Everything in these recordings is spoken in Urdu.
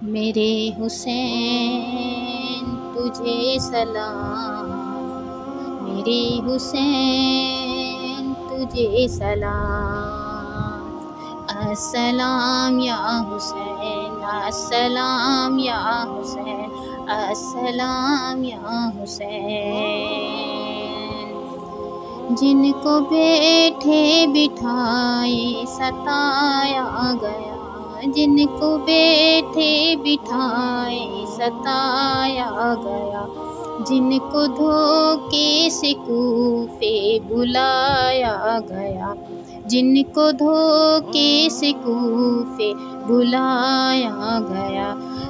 میرے حسین تجھے سلام، میرے حسین تجھے سلام، السلام یا حسین، السلام یا حسین، السلام یا حسین۔ جن کو بیٹھے بٹھائے ستایا گیا، جن کو بیٹھے بٹھائے ستایا گیا، جن کو دھوکے سے کوفے بلایا گیا، جن کو دھوکے سے کوفے بلایا گیا،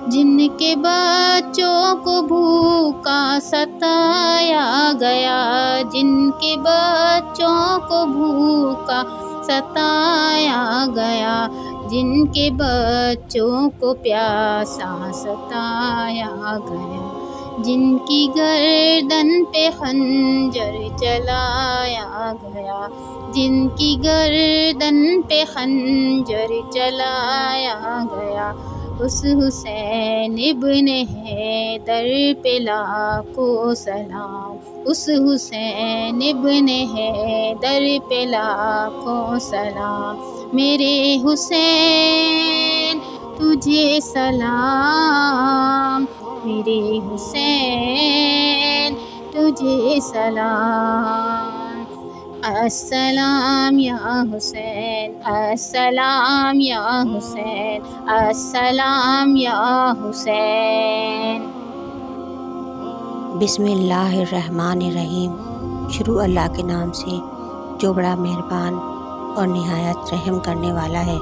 جن کے بچوں کو بھوکا ستایا گیا، جن کے بچوں کو بھوکا ستایا گیا، جن کے بچوں کو پیاسا ستایا گیا، جن کی گردن پہ خنجر چلایا گیا، جن کی گردن پہ خنجر چلایا گیا، اس حسین ابن حیدر پہ لاکھوں سلام، اس حسین ابن حیدر پہ لاکھوں سلام۔ میرے حسین تجھے سلام، میرے حسین تجھے سلام، السلام یا حسین، السلام یا حسین، السلام یا حسین۔ بسم اللہ الرحمن الرحیم۔ شروع اللہ کے نام سے جو بڑا مہربان اور نہایت رحم کرنے والا ہے۔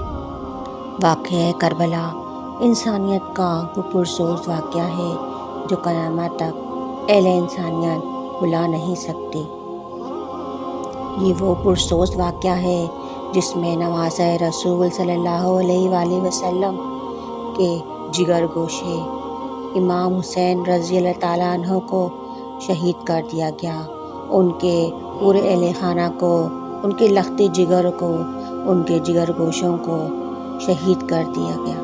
واقعہ کربلا انسانیت کا وہ پرسوز واقعہ ہے جو قیامت تک اہل انسانیت بھلا نہیں سکتی۔ یہ وہ پرسوز واقعہ ہے جس میں نواسۂ رسول صلی اللہ علیہ وآلہ وسلم کے جگر گوشے امام حسین رضی اللہ تعالیٰ عنہ کو شہید کر دیا گیا۔ ان کے پورے اہل خانہ کو، ان کے لخت جگر کو، ان کے جگر گوشوں کو شہید کر دیا گیا۔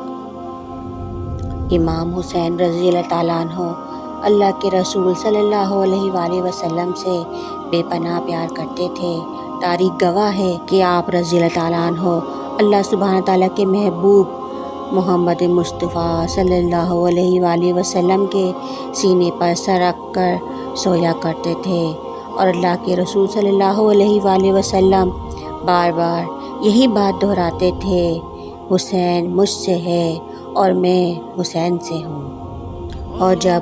امام حسین رضی اللہ تعالیٰ عنہ اللہ کے رسول صلی اللہ علیہ وآلہ وسلم سے بے پناہ پیار کرتے تھے۔ تاریخ گواہ ہے کہ آپ رضی اللہ تعالیٰ عنہ اللہ سبحانہ تعالیٰ کے محبوب محمد مصطفیٰ صلی اللہ علیہ وآلہ وسلم کے سینے پر سر رکھ کر سویا کرتے تھے، اور اللہ کے رسول صلی اللہ علیہ وآلہ وسلم بار بار یہی بات دہراتے تھے، حسین مجھ سے ہے اور میں حسین سے ہوں۔ اور جب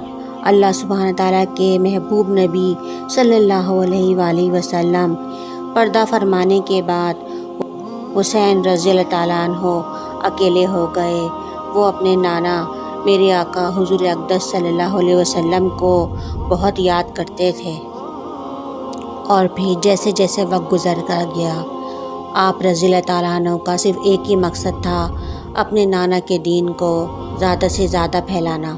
اللہ سبحانہ تعالیٰ کے محبوب نبی صلی اللہ علیہ وآلہ وسلم پردہ فرمانے کے بعد حسین رضی اللہ تعالیٰ عنہ اکیلے ہو گئے، وہ اپنے نانا میرے آقا حضور اقدس صلی اللہ علیہ وسلم کو بہت یاد کرتے تھے۔ اور پھر جیسے جیسے وقت گزرتا گیا، آپ رضی اللہ تعالیٰ عنہ کا صرف ایک ہی مقصد تھا، اپنے نانا کے دین کو زیادہ سے زیادہ پھیلانا۔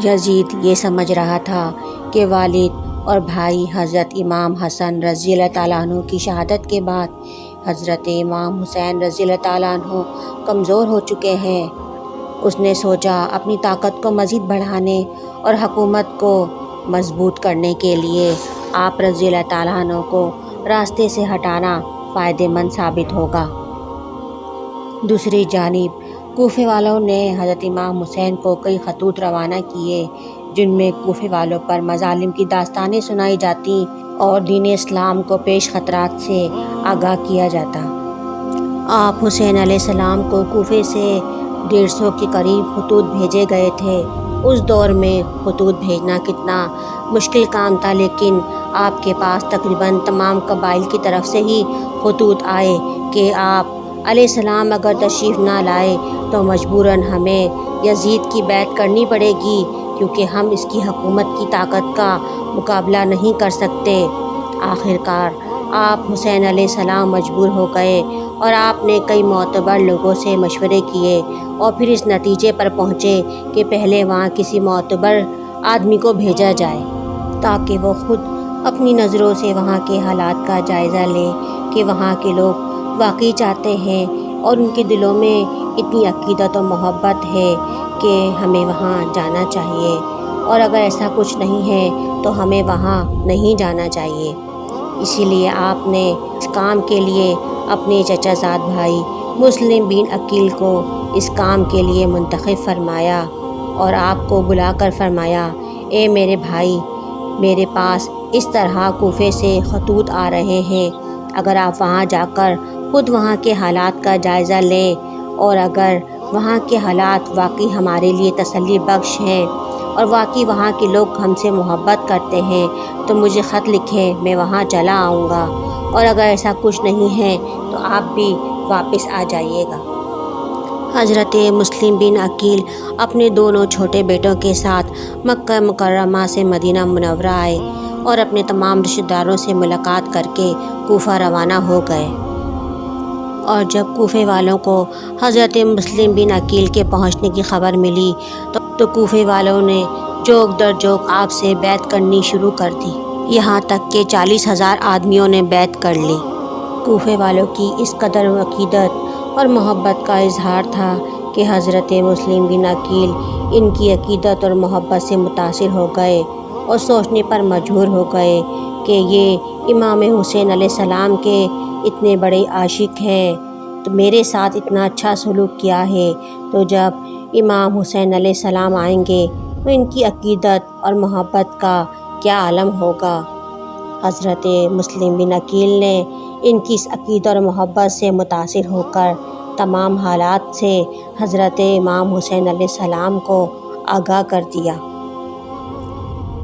یزید یہ سمجھ رہا تھا کہ والد اور بھائی حضرت امام حسن رضی اللہ تعالیٰ عنہ کی شہادت کے بعد حضرت امام حسین رضی اللہ تعالیٰ عنہ کمزور ہو چکے ہیں۔ اس نے سوچا اپنی طاقت کو مزید بڑھانے اور حکومت کو مضبوط کرنے کے لیے آپ رضی اللہ تعالیٰ عنہ کو راستے سے ہٹانا فائدہ مند ثابت ہوگا۔ دوسری جانب کوفے والوں نے حضرت امام حسین کو کئی خطوط روانہ کیے جن میں کوفے والوں پر مظالم کی داستانیں سنائی جاتی اور دین اسلام کو پیش خطرات سے آگاہ کیا جاتا۔ آپ حسین علیہ السلام کو کوفے سے 150 کے قریب خطوط بھیجے گئے تھے۔ اس دور میں خطوط بھیجنا کتنا مشکل کام تھا، لیکن آپ کے پاس تقریباً تمام قبائل کی طرف سے ہی خطوط آئے کہ آپ علیہ السلام اگر تشریف نہ لائے تو مجبوراً ہمیں یزید کی بیعت کرنی پڑے گی، کیونکہ ہم اس کی حکومت کی طاقت کا مقابلہ نہیں کر سکتے۔ آخر کار آپ حسین علیہ السلام مجبور ہو گئے اور آپ نے کئی معتبر لوگوں سے مشورے کیے اور پھر اس نتیجے پر پہنچے کہ پہلے وہاں کسی معتبر آدمی کو بھیجا جائے تاکہ وہ خود اپنی نظروں سے وہاں کے حالات کا جائزہ لے کہ وہاں کے لوگ واقعی چاہتے ہیں اور ان کے دلوں میں اتنی عقیدت و محبت ہے کہ ہمیں وہاں جانا چاہیے، اور اگر ایسا کچھ نہیں ہے تو ہمیں وہاں نہیں جانا چاہیے۔ اسی لیے آپ نے اس کام کے لیے اپنے چچا زاد بھائی مسلم بن عقیل کو اس کام کے لیے منتخب فرمایا، اور آپ کو بلا کر فرمایا، اے میرے بھائی، میرے پاس اس طرح کوفے سے خطوط آ رہے ہیں، اگر آپ وہاں جا کر خود وہاں کے حالات کا جائزہ لیں، اور اگر وہاں کے حالات واقعی ہمارے لیے تسلی بخش ہیں اور واقعی وہاں کے لوگ ہم سے محبت کرتے ہیں تو مجھے خط لکھیں، میں وہاں چلا آؤں گا، اور اگر ایسا کچھ نہیں ہے تو آپ بھی واپس آ جائیے گا۔ حضرت مسلم بن عقیل اپنے دونوں چھوٹے بیٹوں کے ساتھ مکہ مکرمہ سے مدینہ منورہ آئے اور اپنے تمام رشتہ داروں سے ملاقات کر کے کوفہ روانہ ہو گئے۔ اور جب کوفے والوں کو حضرت مسلم بن عقیل کے پہنچنے کی خبر ملی تو کوفے والوں نے جوک در جوک آپ سے بیعت کرنی شروع کر دی، یہاں تک کہ 40,000 آدمیوں نے بیعت کر لی۔ کوفے والوں کی اس قدر عقیدت اور محبت کا اظہار تھا کہ حضرت مسلم بن عقیل ان کی عقیدت اور محبت سے متاثر ہو گئے اور سوچنے پر مجبور ہو گئے کہ یہ امام حسین علیہ السلام کے اتنے بڑے عاشق ہیں تو میرے ساتھ اتنا اچھا سلوک کیا ہے، تو جب امام حسین علیہ السلام آئیں گے تو ان کی عقیدت اور محبت کا کیا عالم ہوگا۔ حضرت مسلم بن عقیل نے ان کی اس عقیدت اور محبت سے متاثر ہو کر تمام حالات سے حضرت امام حسین علیہ السلام کو آگاہ کر دیا،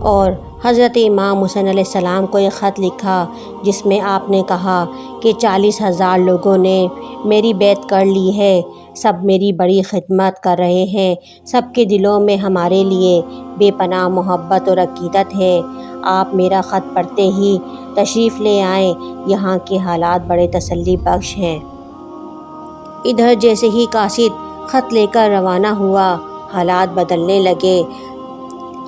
اور حضرت امام حسین علیہ السلام کو ایک خط لکھا جس میں آپ نے کہا کہ 40,000 لوگوں نے میری بیعت کر لی ہے، سب میری بڑی خدمت کر رہے ہیں، سب کے دلوں میں ہمارے لیے بے پناہ محبت اور عقیدت ہے، آپ میرا خط پڑھتے ہی تشریف لے آئیں، یہاں کے حالات بڑے تسلی بخش ہیں۔ ادھر جیسے ہی قاصد خط لے کر روانہ ہوا، حالات بدلنے لگے۔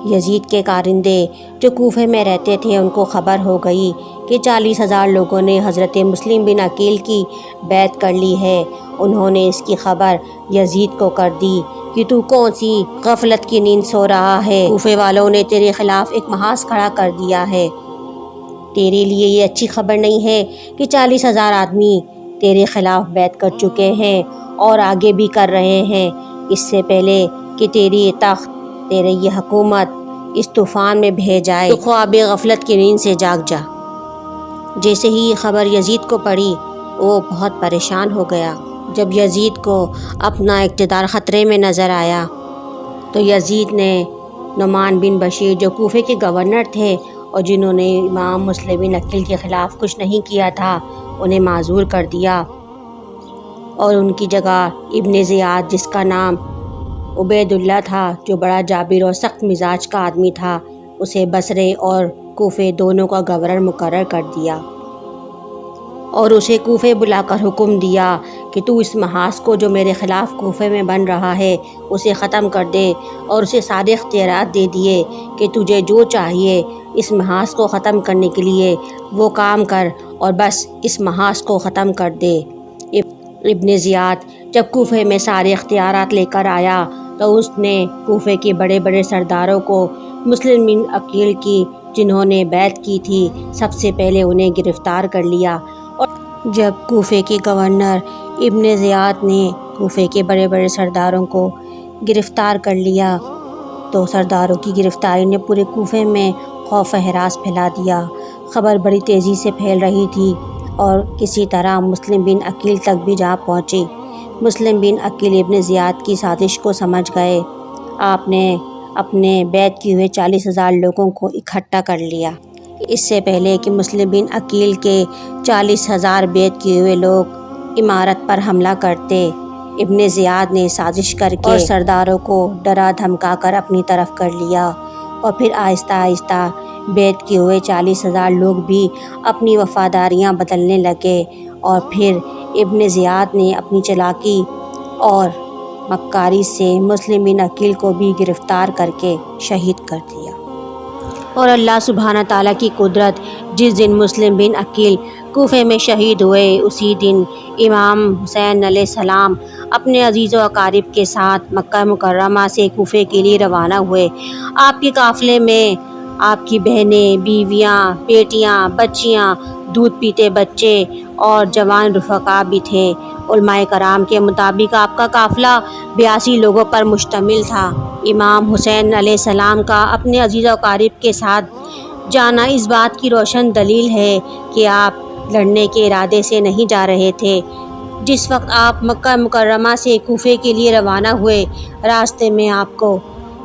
یزید کے کارندے جو کوفے میں رہتے تھے ان کو خبر ہو گئی کہ 40,000 لوگوں نے حضرت مسلم بن عقیل کی بیعت کر لی ہے۔ انہوں نے اس کی خبر یزید کو کر دی کہ تو کون سی غفلت کی نیند سو رہا ہے، کوفے والوں نے تیرے خلاف ایک محاذ کھڑا کر دیا ہے، تیرے لیے یہ اچھی خبر نہیں ہے کہ 40,000 آدمی تیرے خلاف بیعت کر چکے ہیں اور آگے بھی کر رہے ہیں، اس سے پہلے کہ تیری یہ تخت، تیرے یہ حکومت اس طوفان میں بہہ جائے تو خواب غفلت کی نیند سے جاگ جا۔ جیسے ہی یہ خبر یزید کو پڑی وہ بہت پریشان ہو گیا۔ جب یزید کو اپنا اقتدار خطرے میں نظر آیا تو یزید نے نعمان بن بشیر جو کوفے کے گورنر تھے اور جنہوں نے امام مسلم بن عقیل کے خلاف کچھ نہیں کیا تھا، انہیں معزول کر دیا، اور ان کی جگہ ابن زیاد جس کا نام عبید اللہ تھا، جو بڑا جابر اور سخت مزاج کا آدمی تھا، اسے بصرے اور کوفے دونوں کا گورنر مقرر کر دیا، اور اسے کوفے بلا کر حکم دیا کہ تو اس محاذ کو جو میرے خلاف کوفے میں بن رہا ہے اسے ختم کر دے، اور اسے سارے اختیارات دے دیے کہ تجھے جو چاہیے اس محاذ کو ختم کرنے کے لیے وہ کام کر، اور بس اس محاذ کو ختم کر دے۔ ابن زیاد جب کوفے میں سارے اختیارات لے کر آیا تو اس نے کوفے کے بڑے بڑے سرداروں کو مسلم بن عقیل کی جنہوں نے بیعت کی تھی سب سے پہلے انہیں گرفتار کر لیا، اور جب کوفے کے گورنر ابن زیاد نے کوفے کے بڑے بڑے سرداروں کو گرفتار کر لیا تو سرداروں کی گرفتاری نے پورے کوفے میں خوف و ہراس پھیلا دیا۔ خبر بڑی تیزی سے پھیل رہی تھی اور کسی طرح مسلم بن عقیل تک بھی جا پہنچی۔ مسلم بن عقیل ابن زیاد کی سازش کو سمجھ گئے۔ آپ نے اپنے بیعت کیے ہوئے 40,000 لوگوں کو اکٹھا کر لیا۔ اس سے پہلے کہ مسلم بن عقیل کے 40,000 بیعت کیے ہوئے لوگ عمارت پر حملہ کرتے، ابن زیاد نے سازش کر کے اور سرداروں کو ڈرا دھمکا کر اپنی طرف کر لیا، اور پھر آہستہ آہستہ بیعت کیے ہوئے 40,000 لوگ بھی اپنی وفاداریاں بدلنے لگے، اور پھر ابن زیاد نے اپنی چالاکی اور مکاری سے مسلم بن عقیل کو بھی گرفتار کر کے شہید کر دیا۔ اور اللہ سبحانہ تعالیٰ کی قدرت، جس دن مسلم بن عقیل کوفے میں شہید ہوئے۔ اسی دن امام حسین علیہ السلام اپنے عزیز و اقارب کے ساتھ مکہ مکرمہ سے کوفے کے لیے روانہ ہوئے۔ آپ کے قافلے میں آپ کی بہنیں، بیویاں، بیٹیاں، بچیاں، دودھ پیتے بچے اور جوان رفقا بھی تھے۔ علماء کرام کے مطابق آپ کا قافلہ 82 لوگوں پر مشتمل تھا۔ امام حسین علیہ السلام کا اپنے عزیز و اقارب کے ساتھ جانا اس بات کی روشن دلیل ہے کہ آپ لڑنے کے ارادے سے نہیں جا رہے تھے۔ جس وقت آپ مکہ مکرمہ سے کوفے کے لیے روانہ ہوئے، راستے میں آپ کو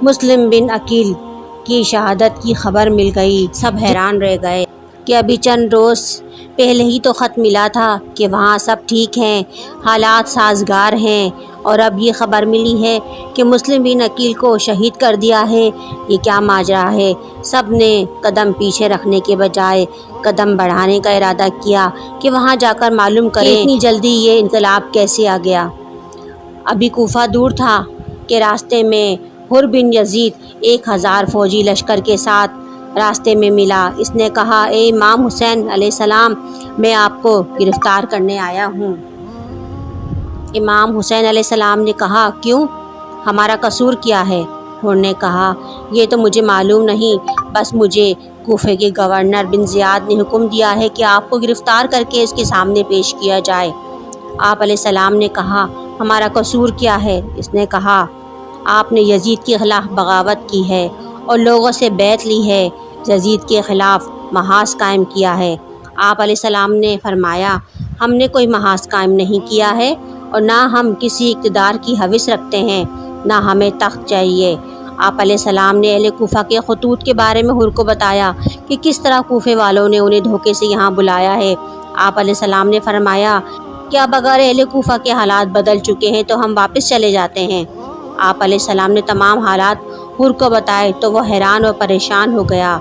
مسلم بن عقیل کی شہادت کی خبر مل گئی۔ سب حیران رہ گئے کہ ابھی چند روز پہلے ہی تو خط ملا تھا کہ وہاں سب ٹھیک ہیں، حالات سازگار ہیں، اور اب یہ خبر ملی ہے کہ مسلم بن عقیل کو شہید کر دیا ہے۔ یہ کیا ماجرا ہے؟ سب نے قدم پیچھے رکھنے کے بجائے قدم بڑھانے کا ارادہ کیا کہ وہاں جا کر معلوم کریں کہ اتنی جلدی یہ انقلاب کیسے آ گیا۔ ابھی کوفہ دور تھا کہ راستے میں حر بن یزید 1000 فوجی لشکر کے ساتھ راستے میں ملا۔ اس نے کہا، اے امام حسین علیہ السلام، میں آپ کو گرفتار کرنے آیا ہوں۔ امام حسین علیہ السلام نے کہا، کیوں؟ ہمارا قصور کیا ہے؟ حر نے کہا، یہ تو مجھے معلوم نہیں، بس مجھے کوفے کے گورنر بن زیاد نے حکم دیا ہے کہ آپ کو گرفتار کر کے اس کے سامنے پیش کیا جائے۔ آپ علیہ السلام نے کہا، ہمارا قصور کیا ہے؟ اس نے کہا، آپ نے یزید کے خلاف بغاوت کی ہے اور لوگوں سے بیعت لی ہے، یزید کے خلاف محاذ قائم کیا ہے۔ آپ علیہ السلام نے فرمایا، ہم نے کوئی محاذ قائم نہیں کیا ہے اور نہ ہم کسی اقتدار کی ہوس رکھتے ہیں، نہ ہمیں تخت چاہیے۔ آپ علیہ السلام نے اہل کوفہ کے خطوط کے بارے میں حر کو بتایا کہ کس طرح کوفے والوں نے انہیں دھوکے سے یہاں بلایا ہے۔ آپ علیہ السلام نے فرمایا کہ اب اگر اہل کوفہ کے حالات بدل چکے ہیں تو ہم واپس چلے جاتے ہیں۔ آپ علیہ السلام نے تمام حالات حر کو بتائے تو وہ حیران اور پریشان ہو گیا،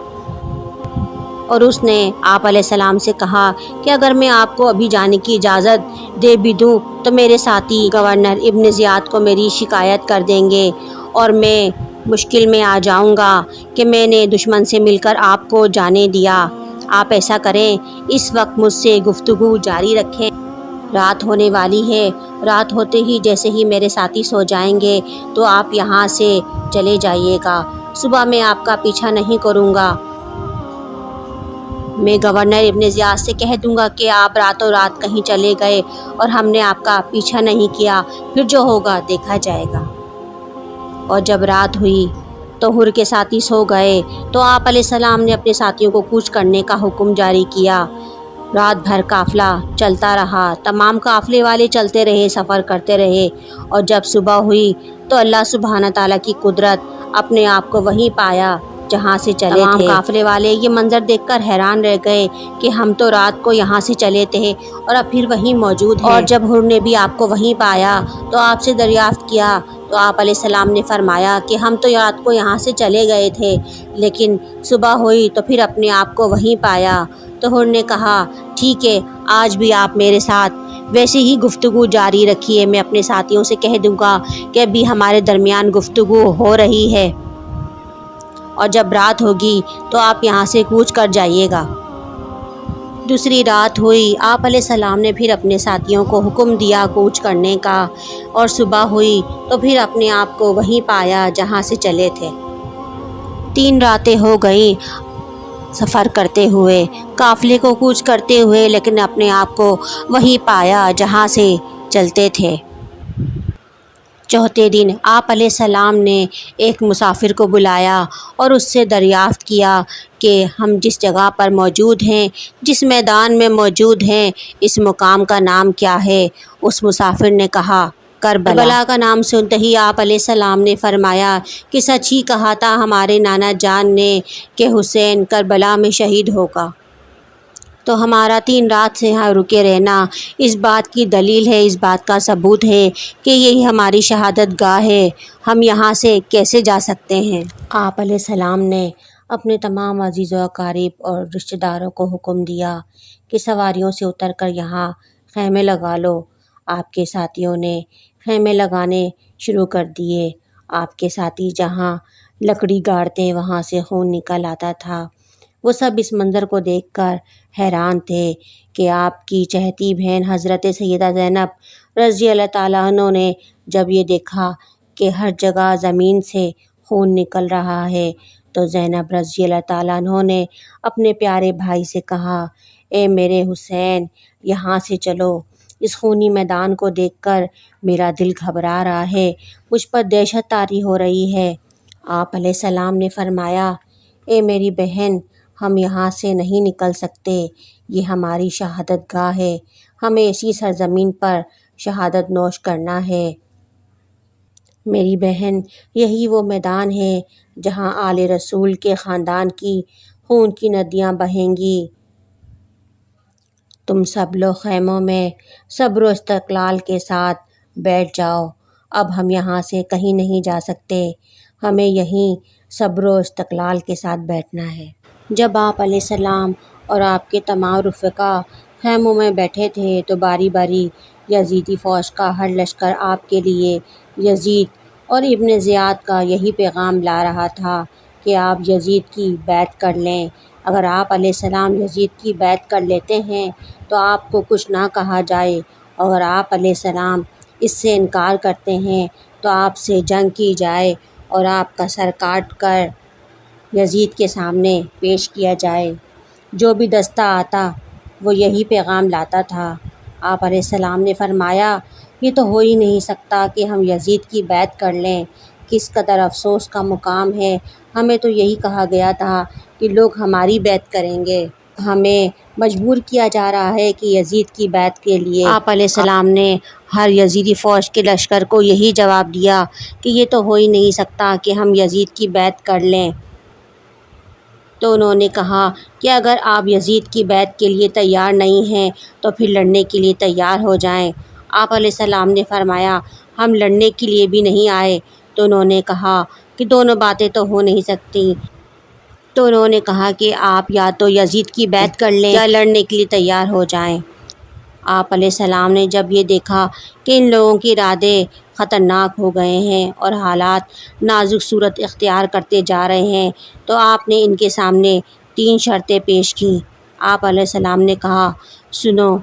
اور اس نے آپ علیہ السلام سے کہا کہ اگر میں آپ کو ابھی جانے کی اجازت دے بھی دوں تو میرے ساتھی گورنر ابن زیاد کو میری شکایت کر دیں گے اور میں مشکل میں آ جاؤں گا کہ میں نے دشمن سے مل کر آپ کو جانے دیا۔ آپ ایسا کریں، اس وقت مجھ سے گفتگو جاری رکھیں، رات ہونے والی ہے، رات ہوتے ہی جیسے ہی میرے ساتھی سو جائیں گے تو آپ یہاں سے چلے جائیے گا۔ صبح میں آپ کا پیچھا نہیں کروں گا، میں گورنر ابن زیاد سے کہہ دوں گا کہ آپ راتوں رات کہیں چلے گئے اور ہم نے آپ کا پیچھا نہیں کیا، پھر جو ہوگا دیکھا جائے گا۔ اور جب رات ہوئی تو حر کے ساتھی سو گئے تو آپ علیہ السلام نے اپنے ساتھیوں کو کوچ کرنے کا حکم جاری کیا۔ رات بھر قافلہ چلتا رہا، تمام قافلے والے چلتے رہے، سفر کرتے رہے، اور جب صبح ہوئی تو اللہ سبحانہ تعالیٰ کی قدرت اپنے آپ کو وہیں پایا جہاں سے چلے تھے۔ تمام قافلے والے یہ منظر دیکھ کر حیران رہ گئے کہ ہم تو رات کو یہاں سے چلے تھے اور اب پھر وہیں موجود ہیں۔ اور جب حر نے بھی آپ کو وہیں پایا تو آپ سے دریافت کیا تو آپ علیہ السلام نے فرمایا کہ ہم تو رات کو یہاں سے چلے گئے تھے، لیکن صبح ہوئی تو پھر اپنے آپ کو وہیں پایا۔ تو حر نے کہا، ٹھیک ہے، آج بھی آپ میرے ساتھ ویسے ہی گفتگو جاری رکھیے، میں اپنے ساتھیوں سے کہہ دوں گا کہ ابھی ہمارے درمیان گفتگو ہو رہی ہے، اور جب رات ہوگی تو آپ یہاں سے کوچ کر جائیے گا۔ دوسری رات ہوئی، آپ علیہ السلام نے پھر اپنے ساتھیوں کو حکم دیا کوچ کرنے کا، اور صبح ہوئی تو پھر اپنے آپ کو وہیں پایا جہاں سے چلے تھے۔ 3 راتیں ہو گئیں سفر کرتے ہوئے، قافلے کو کوچ کرتے ہوئے، لیکن اپنے آپ کو وہیں پایا جہاں سے چلتے تھے۔ چوتھے دن آپ علیہ السلام نے ایک مسافر کو بلایا اور اس سے دریافت کیا کہ ہم جس جگہ پر موجود ہیں، جس میدان میں موجود ہیں، اس مقام کا نام کیا ہے؟ اس مسافر نے کہا، کربلا کا نام سنتے ہی آپ علیہ السلام نے فرمایا کہ سچ ہی کہا تھا ہمارے نانا جان نے کہ حسین کربلا میں شہید ہوگا۔ تو ہمارا 3 رات سے یہاں رکے رہنا اس بات کی دلیل ہے، اس بات کا ثبوت ہے کہ یہی ہماری شہادت گاہ ہے، ہم یہاں سے کیسے جا سکتے ہیں؟ آپ علیہ السلام نے اپنے تمام عزیز و اقارب اور رشتہ داروں کو حکم دیا کہ سواریوں سے اتر کر یہاں خیمے لگا لو۔ آپ کے ساتھیوں نے خیمے لگانے شروع کر دیے۔ آپ کے ساتھی جہاں لکڑی گاڑتے وہاں سے خون نکل آتا تھا۔ وہ سب اس منظر کو دیکھ کر حیران تھے کہ آپ کی چہتی بہن حضرت سیدہ زینب رضی اللہ تعالیٰ عنہ نے جب یہ دیکھا کہ ہر جگہ زمین سے خون نکل رہا ہے تو زینب رضی اللہ تعالیٰ عنہ نے اپنے پیارے بھائی سے کہا، اے میرے حسین، یہاں سے چلو، اس خونی میدان کو دیکھ کر میرا دل گھبرا رہا ہے، مجھ پر دہشت طاری ہو رہی ہے۔ آپ علیہ السلام نے فرمایا، اے میری بہن، ہم یہاں سے نہیں نکل سکتے، یہ ہماری شہادت گاہ ہے، ہمیں اسی سرزمین پر شہادت نوش کرنا ہے۔ میری بہن، یہی وہ میدان ہے جہاں آل رسول کے خاندان کی خون کی ندیاں بہیں گی۔ تم سب لوگ خیموں میں صبر و استقلال کے ساتھ بیٹھ جاؤ، اب ہم یہاں سے کہیں نہیں جا سکتے، ہمیں یہیں صبر و استقلال کے ساتھ بیٹھنا ہے۔ جب آپ علیہ السلام اور آپ کے تمام رفقا خیموں میں بیٹھے تھے تو باری باری یزیدی فوج کا ہر لشکر آپ کے لیے یزید اور ابن زیاد کا یہی پیغام لا رہا تھا کہ آپ یزید کی بیعت کر لیں۔ اگر آپ علیہ السلام یزید کی بیعت کر لیتے ہیں تو آپ کو کچھ نہ کہا جائے، اگر آپ علیہ السلام اس سے انکار کرتے ہیں تو آپ سے جنگ کی جائے اور آپ کا سر کاٹ کر یزید کے سامنے پیش کیا جائے۔ جو بھی دستہ آتا وہ یہی پیغام لاتا تھا۔ آپ علیہ السلام نے فرمایا، یہ تو ہو ہی نہیں سکتا کہ ہم یزید کی بیعت کر لیں، کس قدر افسوس کا مقام ہے، ہمیں تو یہی کہا گیا تھا کہ لوگ ہماری بیعت کریں گے، ہمیں مجبور کیا جا رہا ہے کہ یزید کی بیعت کے لیے۔ آپ علیہ السلام نے ہر یزیدی فوج کے لشکر کو یہی جواب دیا کہ یہ تو ہو ہی نہیں سکتا کہ ہم یزید کی بیعت کر لیں۔ تو انہوں نے کہا کہ اگر آپ یزید کی بیعت کے لیے تیار نہیں ہیں تو پھر لڑنے کے لیے تیار ہو جائیں۔ آپ علیہ السلام نے فرمایا، ہم لڑنے کے لیے بھی نہیں آئے۔ تو انہوں نے کہا کہ دونوں باتیں تو ہو نہیں سکتی۔ تو انہوں نے کہا کہ آپ یا تو یزید کی بیعت کر لیں یا لڑنے کے لیے تیار ہو جائیں۔ آپ علیہ السلام نے جب یہ دیکھا کہ ان لوگوں کے ارادے خطرناک ہو گئے ہیں اور حالات نازک صورت اختیار کرتے جا رہے ہیں تو آپ نے ان کے سامنے 3 شرطیں پیش کیں۔ آپ علیہ السلام نے کہا، سنو،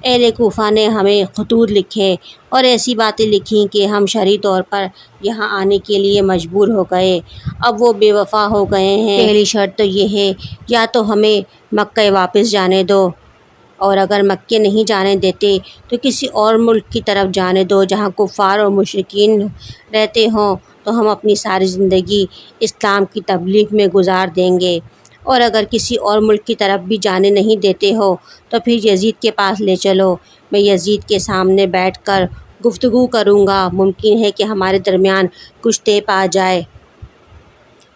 اہل کوفہ نے ہمیں خطوط لکھے اور ایسی باتیں لکھیں کہ ہم شرعی طور پر یہاں آنے کے لیے مجبور ہو گئے، اب وہ بے وفا ہو گئے ہیں۔ پہلی شرط تو یہ ہے، یا تو ہمیں مکہ واپس جانے دو، اور اگر مکے نہیں جانے دیتے تو کسی اور ملک کی طرف جانے دو جہاں کفار اور مشرکین رہتے ہوں، تو ہم اپنی ساری زندگی اسلام کی تبلیغ میں گزار دیں گے، اور اگر کسی اور ملک کی طرف بھی جانے نہیں دیتے ہو تو پھر یزید کے پاس لے چلو، میں یزید کے سامنے بیٹھ کر گفتگو کروں گا، ممکن ہے کہ ہمارے درمیان کچھ طے پا جائے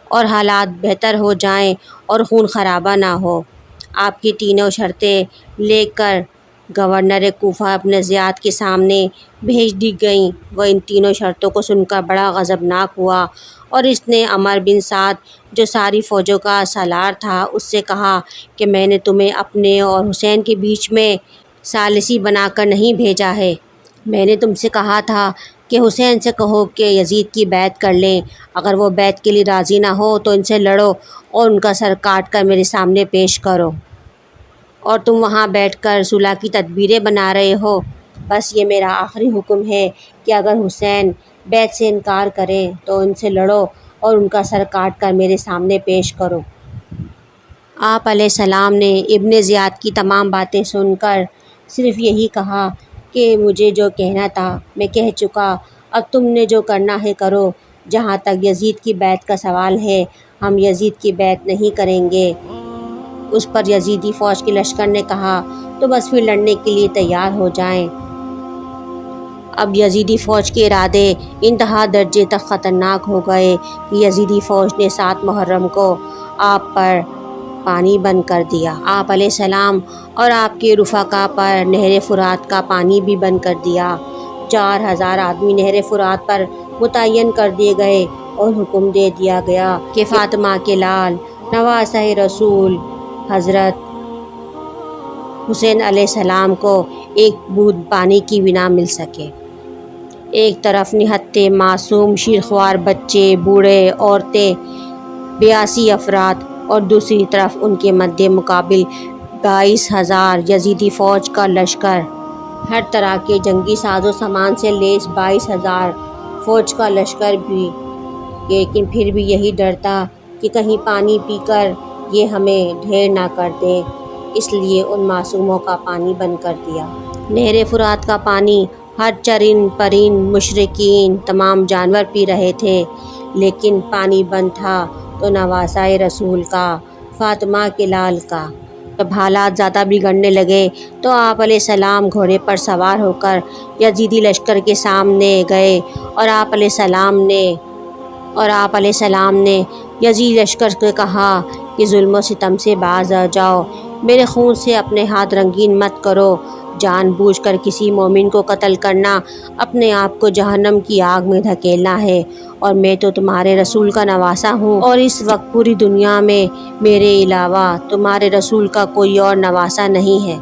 اور حالات بہتر ہو جائیں اور خون خرابہ نہ ہو۔ آپ کی تینوں شرطیں لے کر گورنر کوفہ ابن زیاد کے سامنے بھیج دی گئیں۔ وہ ان تینوں شرطوں کو سن کر بڑا غضبناک ہوا اور اس نے عمر بن سعد جو ساری فوجوں کا سالار تھا اس سے کہا کہ میں نے تمہیں اپنے اور حسین کے بیچ میں ثالثی بنا کر نہیں بھیجا ہے، میں نے تم سے کہا تھا کہ حسین سے کہو کہ یزید کی بیعت کر لیں، اگر وہ بیعت کے لیے راضی نہ ہو تو ان سے لڑو اور ان کا سر کاٹ کر میرے سامنے پیش کرو، اور تم وہاں بیٹھ کر صلح کی تدبیریں بنا رہے ہو۔ بس یہ میرا آخری حکم ہے کہ اگر حسین بیعت سے انکار کریں تو ان سے لڑو اور ان کا سر کاٹ کر میرے سامنے پیش کرو۔ آپ علیہ السلام نے ابن زیاد کی تمام باتیں سن کر صرف یہی کہا کہ مجھے جو کہنا تھا میں کہہ چکا، اب تم نے جو کرنا ہے کرو، جہاں تک یزید کی بیعت کا سوال ہے ہم یزید کی بیعت نہیں کریں گے۔ اس پر یزیدی فوج کے لشکر نے کہا، تو بس پھر لڑنے کے لیے تیار ہو جائیں۔ اب یزیدی فوج کے ارادے انتہا درجے تک خطرناک ہو گئے کہ یزیدی فوج نے 7 محرم کو آپ پر پانی بند کر دیا۔ آپ علیہ السلام اور آپ کے رفقا پر نہر فرات کا پانی بھی بند کر دیا۔ 4000 آدمی نہر فرات پر متعین کر دیے گئے اور حکم دے دیا گیا کہ فاطمہ کے لال نواسہ رسول حضرت حسین علیہ السلام کو ایک بوند پانی کی بھی نہ مل سکے۔ ایک طرف نہتے معصوم شیرخوار بچے، بوڑھے، عورتیں، 82 افراد اور دوسری طرف ان کے مد مقابل 22,000 یزیدی فوج کا لشکر، ہر طرح کے جنگی ساز و سامان سے لیس 22,000 فوج کا لشکر بھی، لیکن پھر بھی یہی ڈر تھا کہ کہیں پانی پی کر یہ ہمیں ڈھیر نہ کر دیں، اس لیے ان معصوموں کا پانی بند کر دیا۔ نہر فرات کا پانی ہر چرند پرند مشرکین تمام جانور پی رہے تھے، لیکن پانی بند تھا تو نواسۂ رسول کا، فاطمہ کے لال کا۔ جب حالات زیادہ بگڑنے لگے تو آپ علیہ السلام گھوڑے پر سوار ہو کر یزیدی لشکر کے سامنے گئے اور آپ علیہ السلام نے یزیدی لشکر سے کہا کہ ظلم و ستم سے باز آ جاؤ، میرے خون سے اپنے ہاتھ رنگین مت کرو، جان بوجھ کر کسی مومن کو قتل کرنا اپنے آپ کو جہنم کی آگ میں دھکیلنا ہے، اور میں تو تمہارے رسول کا نواسا ہوں، اور اس وقت پوری دنیا میں میرے علاوہ تمہارے رسول کا کوئی اور نواسا نہیں ہے۔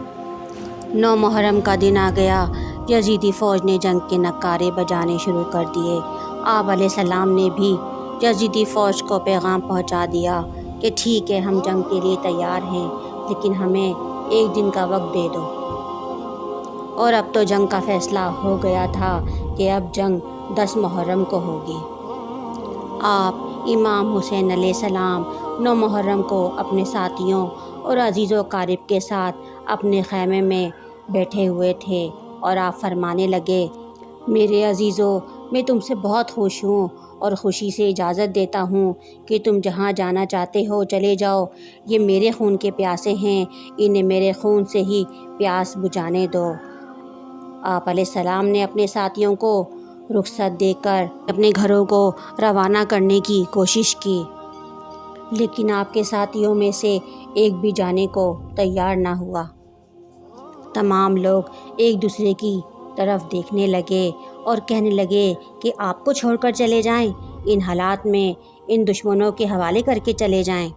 9 محرم کا دن آ گیا، یزیدی فوج نے جنگ کے نعرے بجانے شروع کر دیے۔ آپ علیہ السلام نے بھی یزیدی فوج کو پیغام پہنچا دیا کہ ٹھیک ہے، ہم جنگ کے لیے تیار ہیں، لیکن ہمیں 1 دن کا وقت دے دو۔ اور اب تو جنگ کا فیصلہ ہو گیا تھا کہ اب جنگ 10 محرم کو ہوگی۔ آپ امام حسین علیہ السلام 9 محرم کو اپنے ساتھیوں اور عزیز و اقارب کے ساتھ اپنے خیمے میں بیٹھے ہوئے تھے، اور آپ فرمانے لگے، میرے عزیزو، میں تم سے بہت خوش ہوں اور خوشی سے اجازت دیتا ہوں کہ تم جہاں جانا چاہتے ہو چلے جاؤ، یہ میرے خون کے پیاسے ہیں، انہیں میرے خون سے ہی پیاس بجھانے دو۔ آپ علیہ السلام نے اپنے ساتھیوں کو رخصت دے کر اپنے گھروں کو روانہ کرنے کی کوشش کی، لیکن آپ کے ساتھیوں میں سے ایک بھی جانے کو تیار نہ ہوا۔ تمام لوگ ایک دوسرے کی طرف دیکھنے لگے اور کہنے لگے کہ آپ کو چھوڑ کر چلے جائیں، ان حالات میں ان دشمنوں کے حوالے کر کے چلے جائیں۔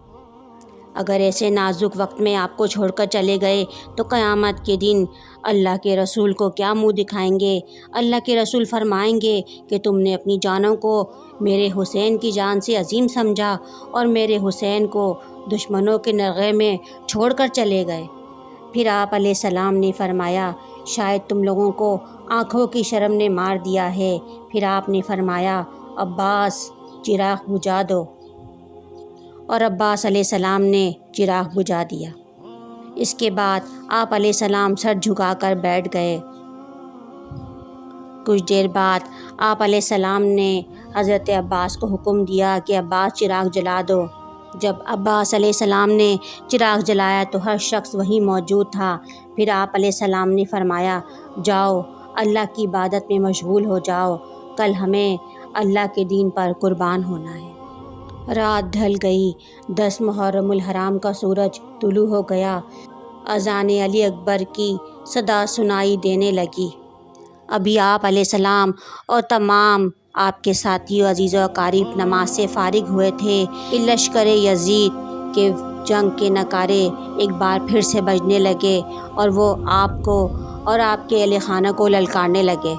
اگر ایسے نازک وقت میں آپ کو چھوڑ کر چلے گئے تو قیامت کے دن اللہ کے رسول کو کیا منہ دکھائیں گے؟ اللہ کے رسول فرمائیں گے کہ تم نے اپنی جانوں کو میرے حسین کی جان سے عظیم سمجھا اور میرے حسین کو دشمنوں کے نرغے میں چھوڑ کر چلے گئے۔ پھر آپ علیہ السلام نے فرمایا، شاید تم لوگوں کو آنکھوں کی شرم نے مار دیا ہے۔ پھر آپ نے فرمایا، عباس چراغ بجھا دو، اور عباس علیہ السلام نے چراغ بجھا دیا۔ اس کے بعد آپ علیہ السلام سر جھکا کر بیٹھ گئے۔ کچھ دیر بعد آپ علیہ السلام نے حضرت عباس کو حکم دیا کہ عباس چراغ جلا دو۔ جب عباس علیہ السلام نے چراغ جلایا تو ہر شخص وہیں موجود تھا۔ پھر آپ علیہ السلام نے فرمایا، جاؤ اللہ کی عبادت میں مشغول ہو جاؤ، کل ہمیں اللہ کے دین پر قربان ہونا ہے۔ رات ڈھل گئی، 10 محرم الحرام کا سورج طلوع ہو گیا، اذان علی اکبر کی صدا سنائی دینے لگی۔ ابھی آپ علیہ السلام اور تمام آپ کے ساتھیوں عزیز و اقارب نماز سے فارغ ہوئے تھے کہ لشکر یزید کے جنگ کے نعرے ایک بار پھر سے بجنے لگے، اور وہ آپ کو اور آپ کے اہل خانہ کو للکارنے لگے۔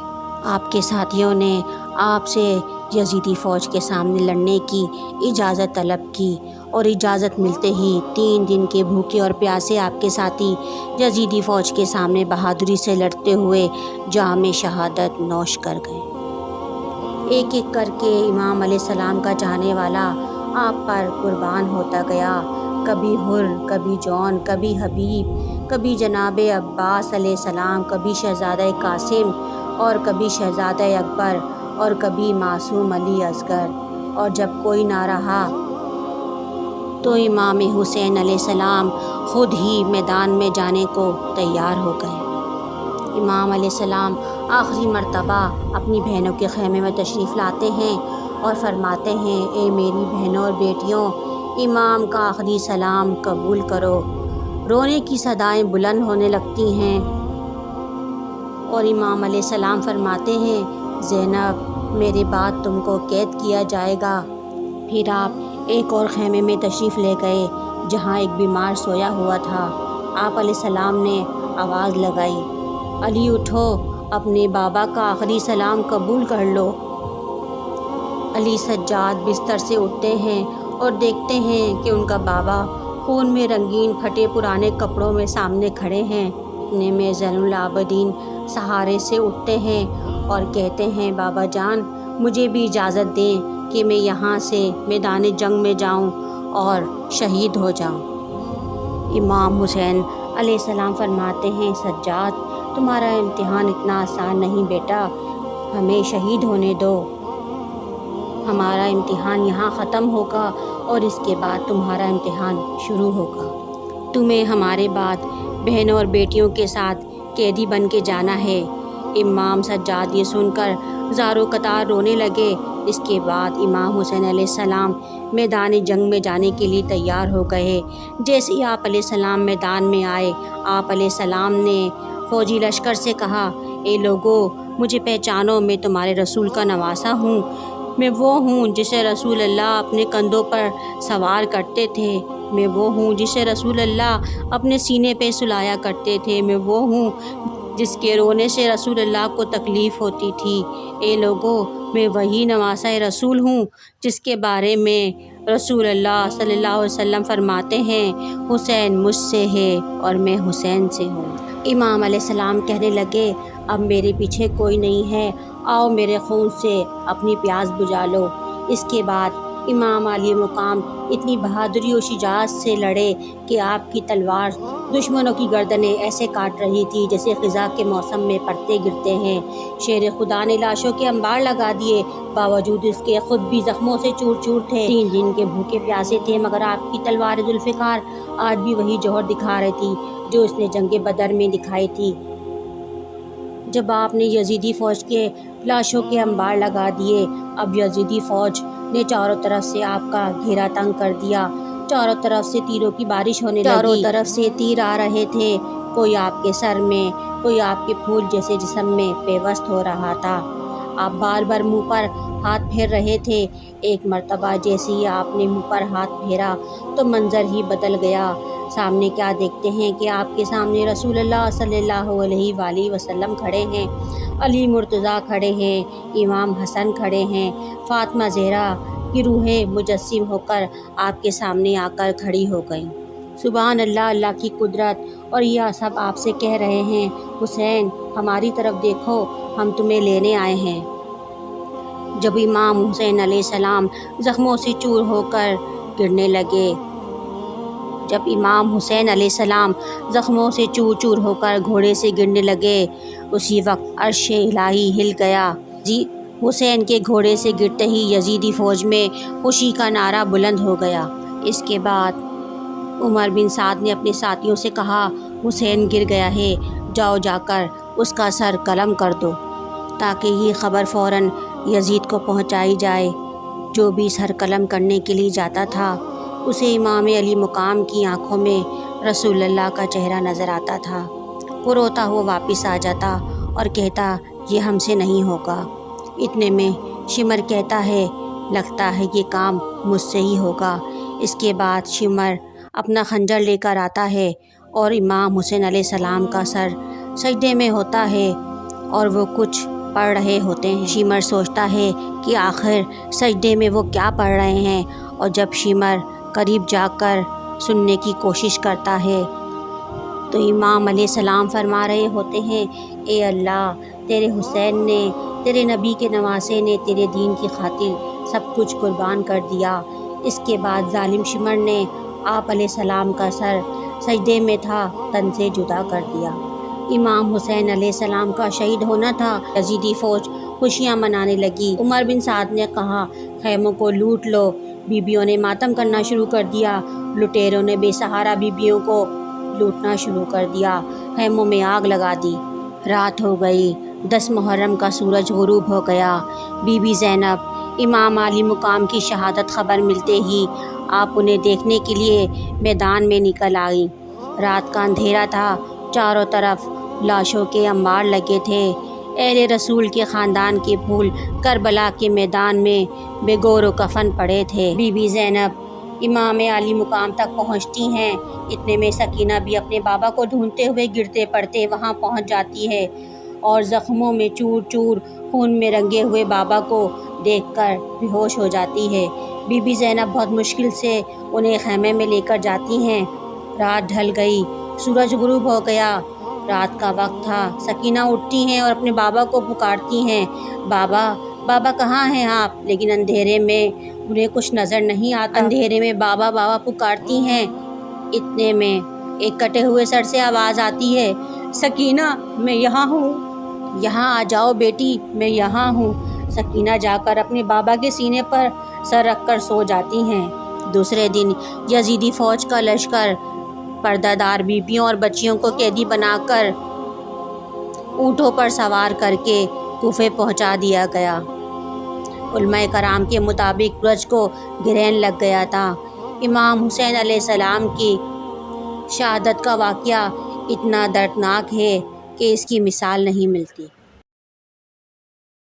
آپ کے ساتھیوں نے آپ سے یزیدی فوج کے سامنے لڑنے کی اجازت طلب کی، اور اجازت ملتے ہی 3 دن کے بھوکے اور پیاسے آپ کے ساتھی یزیدی فوج کے سامنے بہادری سے لڑتے ہوئے جام شہادت نوش کر گئے۔ ایک ایک کر کے امام علیہ السلام کا چاہنے والا آپ پر قربان ہوتا گیا، کبھی حر، کبھی جون، کبھی حبیب، کبھی جناب عباس علیہ السلام، کبھی شہزادہ قاسم، اور کبھی شہزادہ اکبر، اور کبھی معصوم علی اصغر۔ اور جب کوئی نہ رہا تو امام حسین علیہ السلام خود ہی میدان میں جانے کو تیار ہو گئے۔ امام علیہ السلام آخری مرتبہ اپنی بہنوں کے خیمے میں تشریف لاتے ہیں اور فرماتے ہیں، اے میری بہنوں اور بیٹیوں، امام کا آخری سلام قبول کرو۔ رونے کی صدائیں بلند ہونے لگتی ہیں، اور امام علیہ السلام فرماتے ہیں، زینب، میرے بعد تم کو قید کیا جائے گا۔ پھر آپ ایک اور خیمے میں تشریف لے گئے جہاں ایک بیمار سویا ہوا تھا۔ آپ علیہ السلام نے آواز لگائی، علی اٹھو، اپنے بابا کا آخری سلام قبول کر لو۔ علی سجاد بستر سے اٹھتے ہیں اور دیکھتے ہیں کہ ان کا بابا خون میں رنگین پھٹے پرانے کپڑوں میں سامنے کھڑے ہیں۔ اتنے میں زین العابدین سہارے سے اٹھتے ہیں اور کہتے ہیں بابا جان مجھے بھی اجازت دیں کہ میں یہاں سے میدان جنگ میں جاؤں اور شہید ہو جاؤں۔ امام حسین علیہ السلام فرماتے ہیں سجاد تمہارا امتحان اتنا آسان نہیں بیٹا، ہمیں شہید ہونے دو، ہمارا امتحان یہاں ختم ہوگا اور اس کے بعد تمہارا امتحان شروع ہوگا۔ تمہیں ہمارے بعد بہنوں اور بیٹیوں کے ساتھ قیدی بن کے جانا ہے۔ امام سجاد یہ سن کر زاروں قطار رونے لگے۔ اس کے بعد امام حسین علیہ السلام میدان جنگ میں جانے کے لیے تیار ہو گئے۔ جیسے ہی آپ علیہ السلام میدان میں آئے، آپ علیہ السلام نے فوجی لشکر سے کہا اے لوگو مجھے پہچانو، میں تمہارے رسول کا نواسہ ہوں، میں وہ ہوں جسے رسول اللہ اپنے کندھوں پر سوار کرتے تھے، میں وہ ہوں جسے رسول اللہ اپنے سینے پہ سلایا کرتے تھے، میں وہ ہوں جس کے رونے سے رسول اللہ کو تکلیف ہوتی تھی۔ اے لوگو میں وہی نواسہ رسول ہوں جس کے بارے میں رسول اللہ صلی اللہ علیہ وسلم فرماتے ہیں حسین مجھ سے ہے اور میں حسین سے ہوں۔ امام علیہ السلام کہنے لگے اب میرے پیچھے کوئی نہیں ہے، آؤ میرے خون سے اپنی پیاس بجھا لو۔ اس کے بعد امام علی مقام اتنی بہادری و شجاعت سے لڑے کہ آپ کی تلوار دشمنوں کی گردنیں ایسے کاٹ رہی تھی جیسے خزاں کے موسم میں پرتے گرتے ہیں۔ شیر خدا نے لاشوں کے انبار لگا دیے، باوجود اس کے خود بھی زخموں سے چور چور تھے۔ 3 دن کے بھوکے پیاسے تھے مگر آپ کی تلوار ذوالفقار آج بھی وہی جوہر دکھا رہی تھی جو اس نے جنگ بدر میں دکھائی تھی۔ جب آپ نے یزیدی فوج کے لاشوں کے انبار لگا دیے، اب یزیدی فوج نے چاروں طرف سے آپ کا گھیرا تنگ کر دیا، چاروں طرف سے تیروں کی بارش ہونے لگی، چاروں طرف سے تیر آ رہے تھے، کوئی آپ کے سر میں، کوئی آپ کے پھول جیسے جسم میں پیوست ہو رہا تھا۔ آپ بار بار منہ پر ہاتھ پھیر رہے تھے، ایک مرتبہ جیسے ہی آپ نے منہ پر ہاتھ پھیرا تو منظر ہی بدل گیا۔ سامنے کیا دیکھتے ہیں کہ آپ کے سامنے رسول اللہ صلی اللہ علیہ وآلہ وسلم کھڑے ہیں، علی مرتضیٰ کھڑے ہیں، امام حسن کھڑے ہیں، فاطمہ زہرا کی روحیں مجسم ہو کر آپ کے سامنے آ کر کھڑی ہو گئیں۔ سبحان اللہ، اللہ کی قدرت، اور یہ سب آپ سے کہہ رہے ہیں حسین ہماری طرف دیکھو، ہم تمہیں لینے آئے ہیں۔ جب امام حسین علیہ السلام زخموں سے چور ہو کر گرنے لگے، جب امام حسین علیہ السلام زخموں سے چور چور ہو کر گھوڑے سے گرنے لگے، اسی وقت عرش الہی ہل گیا۔ حسین کے گھوڑے سے گرتے ہی یزیدی فوج میں خوشی کا نعرہ بلند ہو گیا۔ اس کے بعد عمر بن سعد نے اپنے ساتھیوں سے کہا حسین گر گیا ہے، جاؤ جا کر اس کا سر قلم کر دو تاکہ یہ خبر فوراً یزید کو پہنچائی جائے۔ جو بھی سر قلم کرنے کے لیے جاتا تھا اسے امام علی مقام کی آنکھوں میں رسول اللہ کا چہرہ نظر آتا تھا۔ وہ روتا ہوا واپس آ جاتا اور کہتا یہ ہم سے نہیں ہوگا۔ اتنے میں شمر کہتا ہے لگتا ہے یہ کام مجھ سے ہی ہوگا۔ اس کے بعد شمر اپنا خنجر لے کر آتا ہے اور امام حسین علیہ السلام کا سر سجدے میں ہوتا ہے اور وہ کچھ پڑھ رہے ہوتے ہیں۔ شمر سوچتا ہے کہ آخر سجدے میں وہ کیا پڑھ رہے ہیں، اور جب شمر قریب جا کر سننے کی کوشش کرتا ہے تو امام علیہ السلام فرما رہے ہوتے ہیں اے اللہ تیرے حسین نے، تیرے نبی کے نواسے نے تیرے دین کی خاطر سب کچھ قربان کر دیا۔ اس کے بعد ظالم شمر نے آپ علیہ السلام کا سر سجدے میں تھا تن سے جدا کر دیا۔ امام حسین علیہ السلام کا شہید ہونا تھا۔ یزیدی فوج خوشیاں منانے لگی۔ عمر بن سعد نے کہا خیموں کو لوٹ لو۔ بیبیوں نے ماتم کرنا شروع کر دیا، لٹیروں نے بے سہارا بیبیوں کو لوٹنا شروع کر دیا، خیموں میں آگ لگا دی۔ رات ہو گئی، 10 محرم کا سورج غروب ہو گیا۔ بی بی زینب امام علی مقام کی شہادت خبر ملتے ہی آپ انہیں دیکھنے کے لیے میدان میں نکل آئیں۔ رات کا اندھیرا تھا، چاروں طرف لاشوں کے انبار لگے تھے۔ اہل رسول کے خاندان کے پھول کربلا کے میدان میں بے گور و کفن پڑے تھے۔ بی بی زینب امام علی مقام تک پہنچتی ہیں۔ اتنے میں سکینہ بھی اپنے بابا کو ڈھونڈتے ہوئے گرتے پڑتے وہاں پہنچ جاتی ہے اور زخموں میں چور چور خون میں رنگے ہوئے بابا کو دیکھ کر بے ہوش ہو جاتی ہے۔ بی بی زینب بہت مشکل سے انہیں خیمے میں لے کر جاتی ہیں۔ رات ڈھل گئی، سورج غروب ہو گیا، رات کا وقت تھا۔ سکینہ اٹھتی ہیں اور اپنے بابا کو پکارتی ہیں، بابا بابا کہاں ہیں آپ؟ لیکن اندھیرے میں انہیں کچھ نظر نہیں آتا۔ اندھیرے میں بابا بابا پکارتی ہیں، اتنے میں ایک کٹے ہوئے سر سے آواز آتی ہے، سکینہ میں یہاں ہوں، یہاں آ جاؤ بیٹی، میں یہاں ہوں۔ سکینہ جا کر اپنے بابا کے سینے پر سر رکھ کر سو جاتی ہیں۔ دوسرے دن یزیدی فوج کا لشکر پردہ دار بیویوں اور بچیوں کو قیدی بنا کر اونٹوں پر سوار کر کے کوفے پہنچا دیا گیا۔ علماء کرام کے مطابق سورج کو گرہن لگ گیا تھا۔ امام حسین علیہ السلام کی شہادت کا واقعہ اتنا دردناک ہے کہ اس کی مثال نہیں ملتی۔